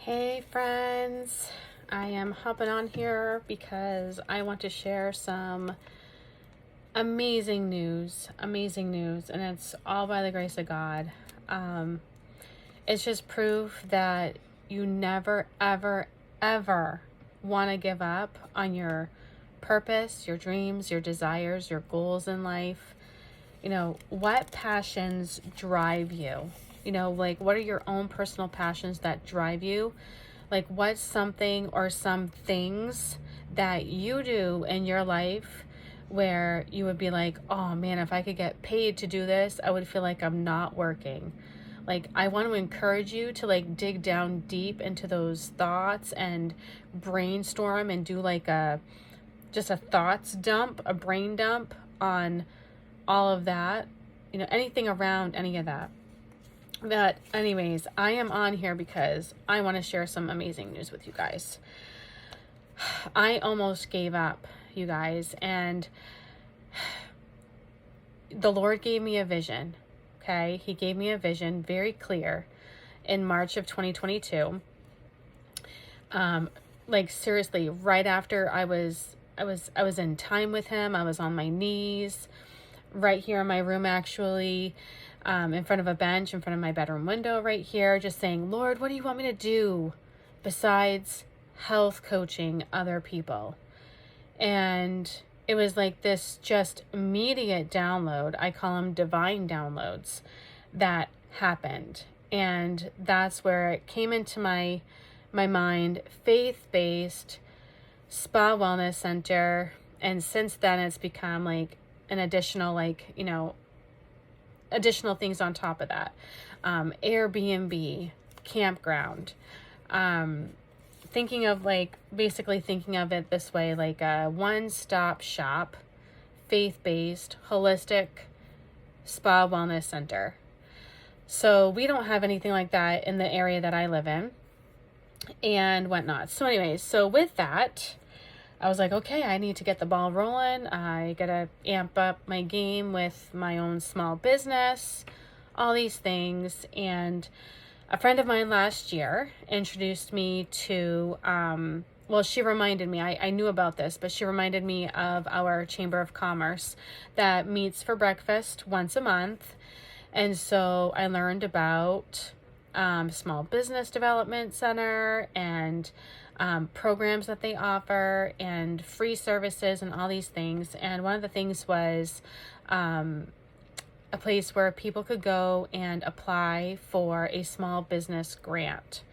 Hey friends, I am hopping on here because I want to share some amazing news, and it's all by the grace of God. It's just proof that you never, ever want to give up on your purpose, your dreams, your desires, your goals in life. What passions drive you? Like what are your own personal passions that drive you? Like what's something or some things that you do in your life where you would be like, oh man, if I could get paid to do this, I would feel like I'm not working. Like I want to encourage you to like dig down deep into those thoughts and brainstorm and do like just a thoughts dump, a brain dump on all of that, anything around any of that. But anyways, I am on here because I want to share some amazing news with you guys. I almost gave up, you guys, and the Lord gave me a vision. Okay, He gave me a vision very clear in March of 2022. Like seriously, right after I was in time with Him. I was on my knees right here in my room, actually, in front of a bench, in front of my bedroom window right here, just saying, Lord, what do you want me to do besides health coaching other people? And it was like this just immediate download. I call them divine downloads that happened. And that's where it came into my mind, faith-based spa wellness center. And since then it's become like an additional, additional things on top of that. Airbnb, campground, thinking of it this way, like a one-stop shop, faith-based, holistic spa wellness center. So we don't have anything like that in the area that I live in and whatnot. So anyways, so with that, I was like, okay, I need to get the ball rolling. I gotta amp up my game with my own small business, all these things. And a friend of mine last year introduced me to, she reminded me, I knew about this, but she reminded me of our Chamber of Commerce that meets for breakfast once a month. And so I learned about Small Business Development Center and programs that they offer and free services and all these things. And one of the things was a place where people could go and apply for a small business grant.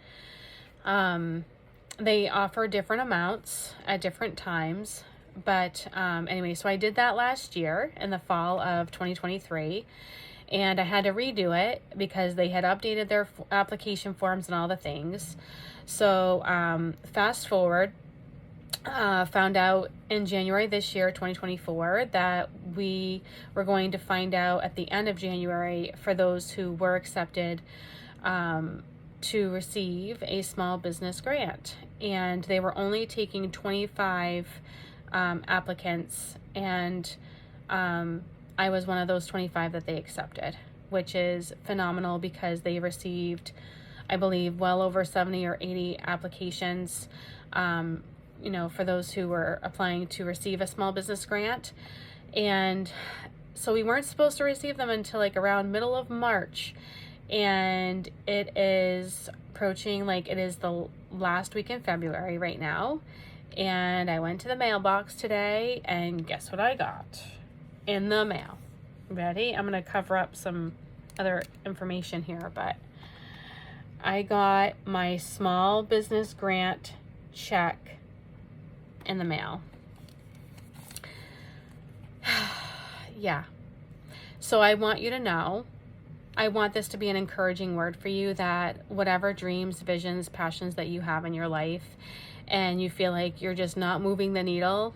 They offer different amounts at different times. But anyway, so I did that last year in the fall of 2023. And I had to redo it because they had updated their application forms and all the things. So fast forward, found out in January this year, 2024, that we were going to find out at the end of January for those who were accepted to receive a small business grant. And they were only taking 25 applicants, and I was one of those 25 that they accepted, which is phenomenal because they received, I believe, well over 70 or 80 applications, for those who were applying to receive a small business grant. And so we weren't supposed to receive them until like around middle of March. And it is approaching, it is the last week in February right now. And I went to the mailbox today, and guess what I got in the mail? Ready? I'm going to cover up some other information here, but I got my small business grant check in the mail. Yeah. So I want you to know, I want this to be an encouraging word for you, that whatever dreams, visions, passions that you have in your life, and you feel like you're just not moving the needle,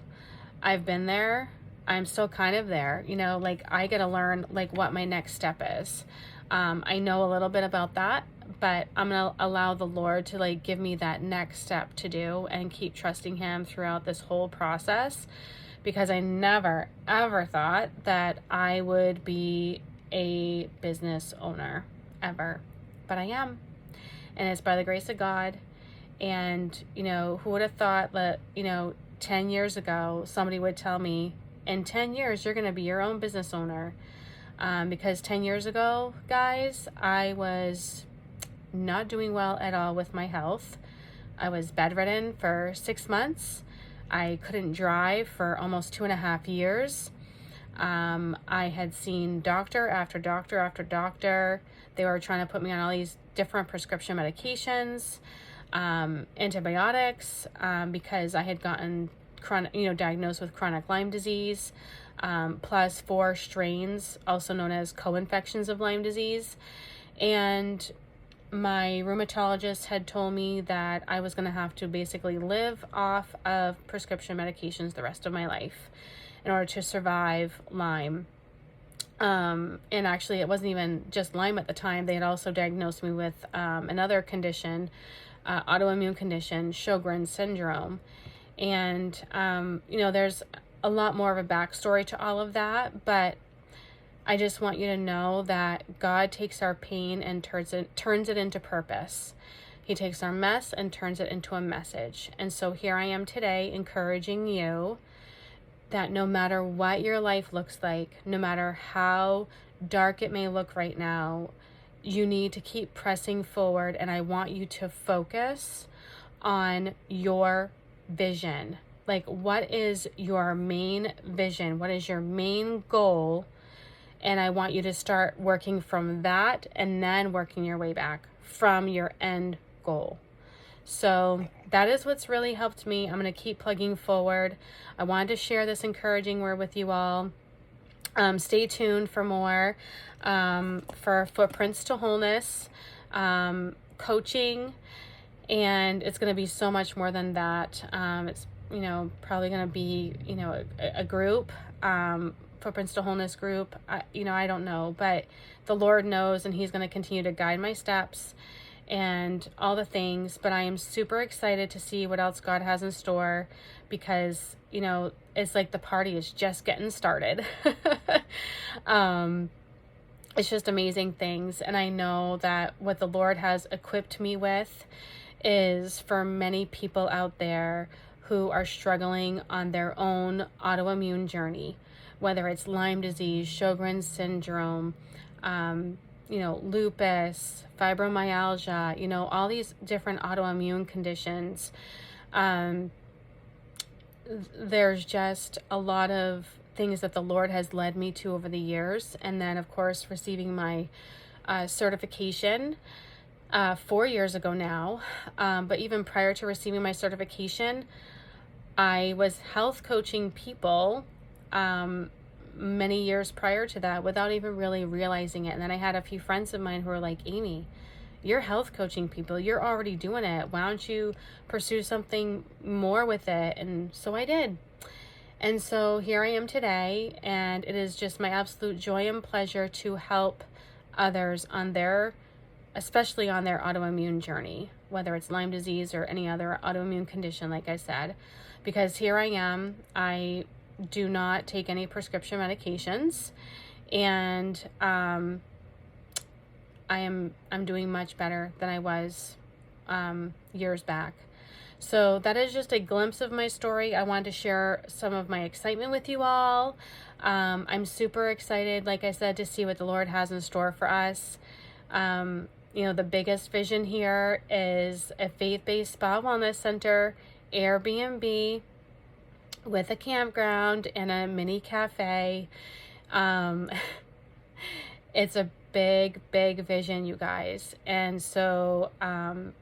I've been there. I'm still kind of there, I got to learn what my next step is. I know a little bit about that, but I'm going to allow the Lord to give me that next step to do and keep trusting Him throughout this whole process, because I never, ever thought that I would be a business owner ever, but I am. And it's by the grace of God. And, who would have thought that, 10 years ago, somebody would tell me, in 10 years, you're going to be your own business owner. Because 10 years ago, guys, I was not doing well at all with my health. I was bedridden for 6 months. I couldn't drive for almost 2.5 years. I had seen doctor after doctor after doctor. They were trying to put me on all these different prescription medications, antibiotics, because I had gotten diagnosed with chronic Lyme disease, plus 4 strains, also known as co-infections of Lyme disease. And my rheumatologist had told me that I was going to have to basically live off of prescription medications the rest of my life in order to survive Lyme. And actually, it wasn't even just Lyme at the time. They had also diagnosed me with another condition, autoimmune condition, Sjogren's syndrome. And, there's a lot more of a backstory to all of that, but I just want you to know that God takes our pain and turns it into purpose. He takes our mess and turns it into a message. And so here I am today encouraging you that no matter what your life looks like, no matter how dark it may look right now, you need to keep pressing forward. And I want you to focus on your vision. Like, what is your main vision? What is your main goal? And I want you to start working from that and then working your way back from your end goal. So that is what's really helped me. I'm going to keep plugging forward. I wanted to share this encouraging word with you all. Stay tuned for more, for Footprints to Wholeness, coaching, and it's going to be so much more than that. It's, probably going to be, a group, Footprints to Wholeness group. I don't know, but the Lord knows, and He's going to continue to guide my steps and all the things. But I am super excited to see what else God has in store, because, it's like the party is just getting started. It's just amazing things. And I know that what the Lord has equipped me with is for many people out there who are struggling on their own autoimmune journey, whether it's Lyme disease, Sjogren's syndrome, lupus, fibromyalgia, all these different autoimmune conditions. There's just a lot of things that the Lord has led me to over the years. And then, of course, receiving my certification 4 years ago now. But even prior to receiving my certification, I was health coaching people many years prior to that without even really realizing it. And then I had a few friends of mine who were like, Amy, you're health coaching people. You're already doing it. Why don't you pursue something more with it? And so I did. And so here I am today, and it is just my absolute joy and pleasure to help others especially on their autoimmune journey, whether it's Lyme disease or any other autoimmune condition, like I said, because here I am. I do not take any prescription medications, and I'm doing much better than I was years back. So that is just a glimpse of my story. I wanted to share some of my excitement with you all. I'm super excited, like I said, to see what the Lord has in store for us. The biggest vision here is a faith-based spa wellness center, Airbnb, with a campground and a mini cafe. It's a big, big vision, you guys. And so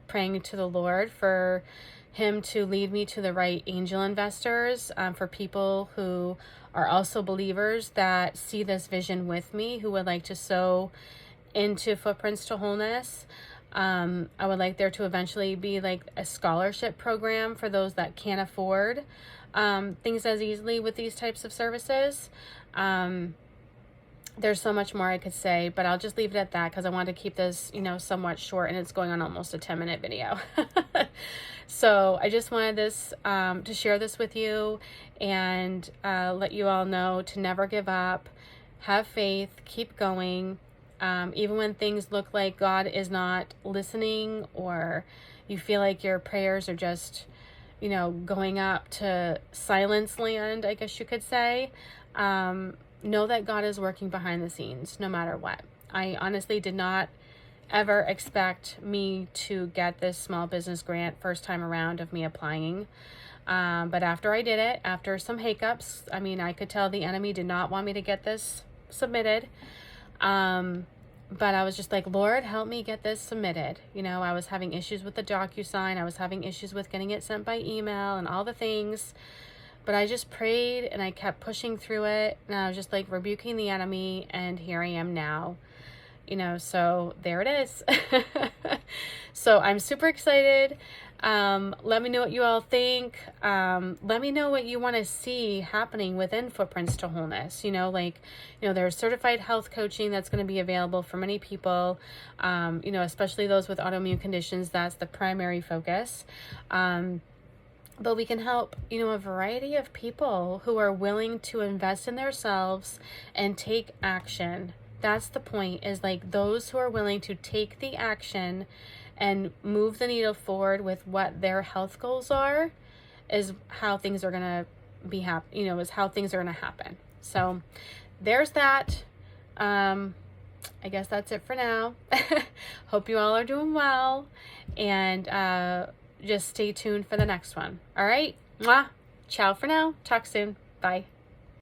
praying to the Lord for Him to lead me to the right angel investors, for people who are also believers that see this vision with me, who would like to sow into Footprints to Wholeness. I would like there to eventually be like a scholarship program for those that can't afford things as easily with these types of services. There's so much more I could say, but I'll just leave it at that because I want to keep this, somewhat short, and it's going on almost a 10-minute video. So I just wanted this to share this with you and let you all know to never give up, have faith, keep going. Even when things look like God is not listening, or you feel like your prayers are just, going up to silence land, I guess you could say, know that God is working behind the scenes no matter what. I honestly did not ever expect me to get this small business grant first time around of me applying. But after I did it, after some hiccups, I could tell the enemy did not want me to get this submitted. But I was just like, Lord, help me get this submitted. I was having issues with the DocuSign. I was having issues with getting it sent by email and all the things. But I just prayed and I kept pushing through it. And I was just like rebuking the enemy. And here I am now. So there it is. So I'm super excited. Let me know what you all think. Let me know what you want to see happening within Footprints to Wholeness. There's certified health coaching that's going to be available for many people, especially those with autoimmune conditions. That's the primary focus. But we can help, a variety of people who are willing to invest in themselves and take action. That's the point, is like those who are willing to take the action and move the needle forward with what their health goals are, is how things are going to be is how things are going to happen. So there's that. I guess that's it for now. Hope you all are doing well, and just stay tuned for the next one. All right. Mwah. Ciao for now. Talk soon. Bye.